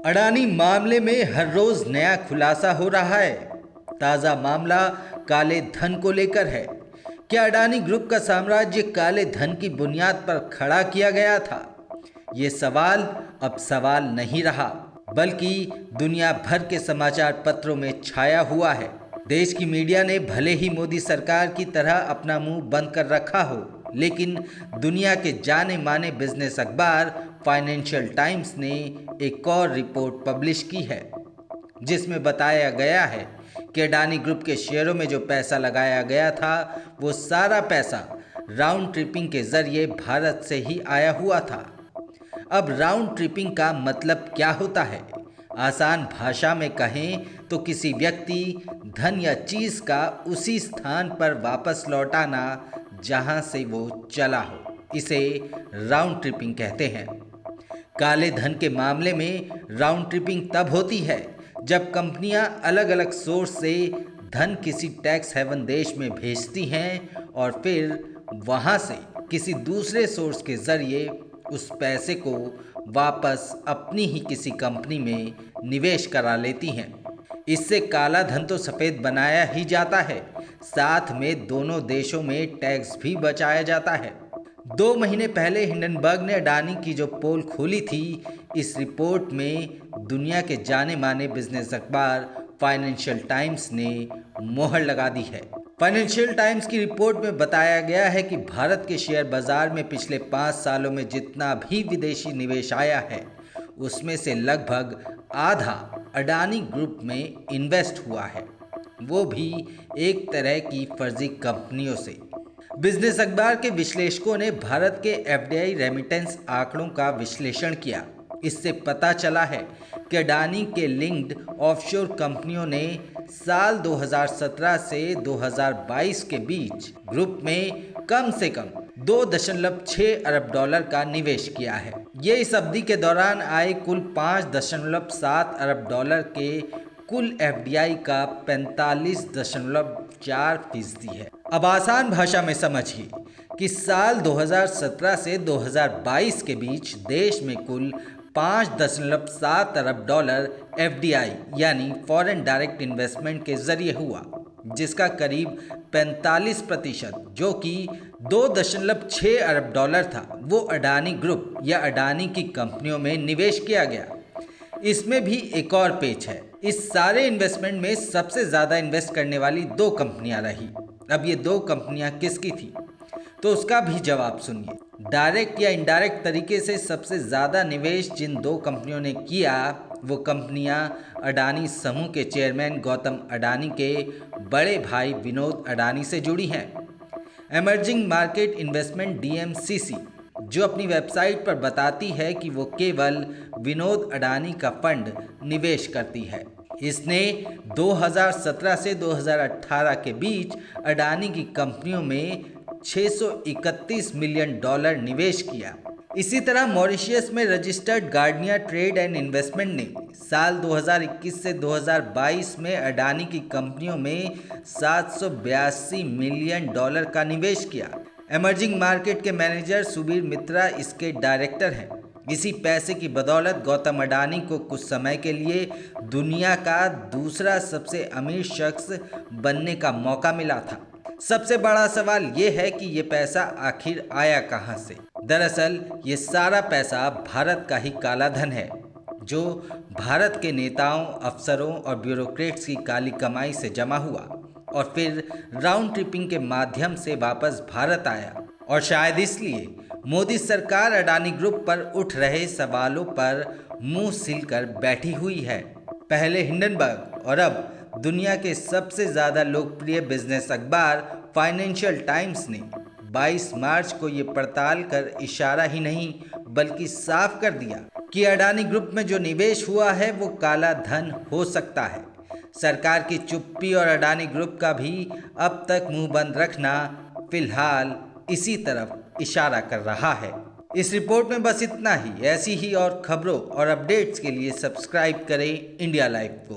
अडानी मामले में हर रोज नया खुलासा हो रहा है। ताजा मामला काले धन को लेकर है। क्या अडानी ग्रुप का साम्राज्य काले धन की बुनियाद पर खड़ा किया गया था? ये सवाल अब सवाल नहीं रहा, बल्कि दुनिया भर के समाचार पत्रों में छाया हुआ है। देश की मीडिया ने भले ही मोदी सरकार की तरह अपना मुंह बंद कर रखा हो, लेकिन दुनिया के जाने माने बिजनेस अखबार फाइनेंशियल टाइम्स ने एक और रिपोर्ट पब्लिश की है, जिसमें बताया गया है कि अडानी ग्रुप के शेयरों में जो पैसा लगाया गया था, वो सारा पैसा राउंड ट्रिपिंग के जरिए भारत से ही आया हुआ था। अब राउंड ट्रिपिंग का मतलब क्या होता है? आसान भाषा में कहें तो किसी व्यक्ति, धन या चीज़ का उसी स्थान पर वापस लौटाना जहां से वो चला हो, इसे राउंड ट्रिपिंग कहते हैं। काले धन के मामले में राउंड ट्रिपिंग तब होती है जब कंपनियां अलग अलग सोर्स से धन किसी टैक्स हेवन देश में भेजती हैं और फिर वहां से किसी दूसरे सोर्स के जरिए उस पैसे को वापस अपनी ही किसी कंपनी में निवेश करा लेती हैं। इससे काला धन तो सफ़ेद बनाया ही जाता है, साथ में दोनों देशों में टैक्स भी बचाया जाता है। 2 महीने पहले हिंडनबर्ग ने अडानी की जो पोल खोली थी, इस रिपोर्ट में दुनिया के जाने माने बिजनेस अखबार फाइनेंशियल टाइम्स ने मोहर लगा दी है। फाइनेंशियल टाइम्स की रिपोर्ट में बताया गया है कि भारत के शेयर बाजार में पिछले 5 सालों में जितना भी विदेशी निवेश आया है, उसमें से लगभग आधा अडानी ग्रुप में इन्वेस्ट हुआ है, वो भी एक तरह की फर्जी कंपनियों से। बिजनेस अखबार के विश्लेषकों ने भारत के एफडीआई रेमिटेंस आंकड़ों का विश्लेषण किया। इससे पता चला है कि अडानी के लिंक्ड ऑफशोर कंपनियों ने साल 2017 से 2022 के बीच ग्रुप में कम से कम 2.6 अरब डॉलर का निवेश किया है। ये इस अवधि के दौरान आए कुल 5.7 अरब डॉलर के कुल एफडीआई का 45.4% है। अब आसान भाषा में समझिए कि साल 2017 से 2022 के बीच देश में कुल 5.7 अरब डॉलर एफडीआई यानी फॉरेन डायरेक्ट इन्वेस्टमेंट के जरिए हुआ, जिसका करीब 45% जो कि 2.6 अरब डॉलर था, वो अडानी ग्रुप या अडानी की कंपनियों में निवेश किया गया। इसमें भी एक और पेच है। इस सारे इन्वेस्टमेंट में सबसे ज़्यादा इन्वेस्ट करने वाली 2 कंपनियां रही। अब ये 2 कंपनियां किसकी थी, तो उसका भी जवाब सुनिए। डायरेक्ट या इनडायरेक्ट तरीके से सबसे ज़्यादा निवेश जिन 2 कंपनियों ने किया, वो कंपनियां अडानी समूह के चेयरमैन गौतम अडानी के बड़े भाई विनोद अडानी से जुड़ी हैं। एमर्जिंग मार्केट इन्वेस्टमेंट डीएमसीसी, जो अपनी वेबसाइट पर बताती है कि वो केवल विनोद अडानी का फंड निवेश करती है, इसने 2017 से 2018 के बीच अडानी की कंपनियों में 631 मिलियन डॉलर निवेश किया। इसी तरह मॉरिशस में registered Gardiner trade and investment ने साल 2021 से 2022 में अडानी की कंपनियों में 782 मिलियन डॉलर का निवेश किया। एमर्जिंग मार्केट के मैनेजर सुबीर मित्रा इसके डायरेक्टर हैं। इसी पैसे की बदौलत गौतम अडानी को कुछ समय के लिए दुनिया का दूसरा सबसे अमीर शख्स बनने का मौका मिला था। सबसे बड़ा सवाल ये है कि ये पैसा आखिर आया कहाँ से? दरअसल ये सारा पैसा भारत का ही काला धन है, जो भारत के नेताओं, अफसरों और ब्यूरोक्रेट्स की काली कमाई से जमा हुआ और फिर राउंड ट्रिपिंग के माध्यम से वापस भारत आया। और शायद इसलिए मोदी सरकार अडानी ग्रुप पर उठ रहे सवालों पर मुंह सिलकर बैठी हुई है। पहले हिंडनबर्ग और अब दुनिया के सबसे ज़्यादा लोकप्रिय बिजनेस अखबार फाइनेंशियल टाइम्स ने 22 मार्च को ये पड़ताल कर इशारा ही नहीं बल्कि साफ कर दिया कि अडानी ग्रुप में जो निवेश हुआ है वो काला धन हो सकता है। सरकार की चुप्पी और अडानी ग्रुप का भी अब तक मुंह बंद रखना फिलहाल इसी तरफ इशारा कर रहा है। इस रिपोर्ट में बस इतना ही। ऐसी ही और खबरों और अपडेट्स के लिए सब्सक्राइब करें इंडिया लाइव को।